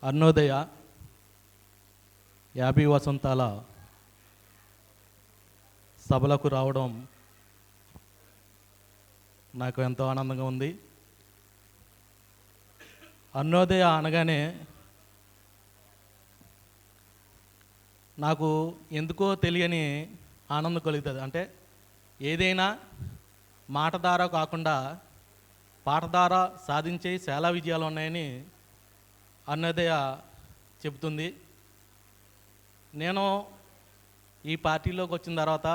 అరుణోదయ 50 వసంతాల సభలకు రావడం నాకు ఎంతో ఆనందంగా ఉంది. అరుణోదయ అనగానే నాకు ఎందుకో తెలియని ఆనందం కలుగుతుంది. అంటే ఏదైనా మాట ద్వారా కాకుండా పాట ద్వారా సాధించే చాలా విజయాలు ఉన్నాయని అరుణోదయ చెబుతుంది. నేను ఈ పార్టీలోకి వచ్చిన తర్వాత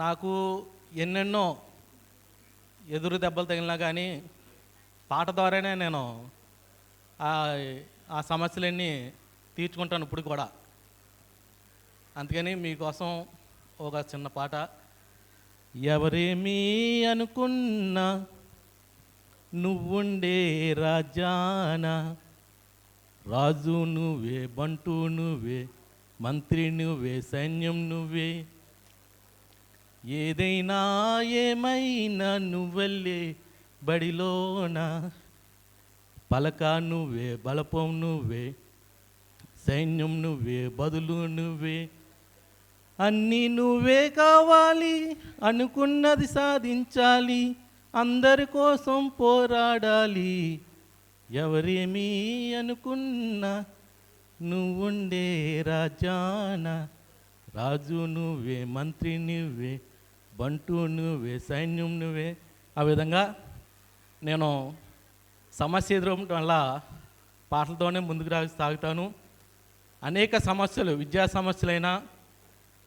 నాకు ఎన్నెన్నో ఎదురు దెబ్బలు తగిలినా కానీ పాట ద్వారానే నేను ఆ సమస్యలన్నీ తీర్చుకుంటాను ఇప్పుడు కూడా. అందుకని మీకోసం ఒక చిన్న పాట. ఎవరేమీ అనుకున్నా నువ్వుండే రాజాన, రాజు నువ్వే, బంటు నువ్వే, మంత్రి నువ్వే, సైన్యం నువ్వే, ఏదైనా ఏమైనా నువ్వెళ్ళే బడిలోన, పలక నువ్వే, బలపం నువ్వే, సైన్యం నువ్వే, బదులు నువ్వే, అన్నీ నువ్వే కావాలి, అనుకున్నది సాధించాలి, అందరి కోసం పోరాడాలి, ఎవరేమీ అనుకున్నా నువ్వుండే రాజాన, రాజు నువ్వే, మంత్రి నువ్వే, బంటు నువ్వే, సైన్యం నువ్వే. ఆ విధంగా నేను సమస్య ఎదురవడం వల్ల పాటలతోనే ముందుకు సాగుతాను. అనేక సమస్యలు, విద్యా సమస్యలైనా,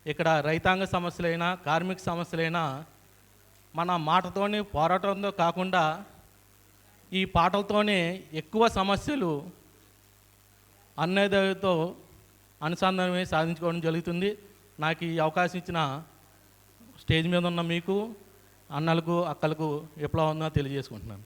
ఇక్కడ రైతాంగ సమస్యలైనా, కార్మిక సమస్యలైనా మన మాటతోనే పోరాటంతో కాకుండా ఈ పాటలతోనే ఎక్కువ సమస్యలు అరుణోదయతో అనుసంధానమే సాధించుకోవడం జరుగుతుంది. నాకు ఈ అవకాశం ఇచ్చిన స్టేజ్ మీద ఉన్న మీకు, అన్నలకు, అక్కలకు విప్లవంగా తెలియజేసుకుంటున్నాను.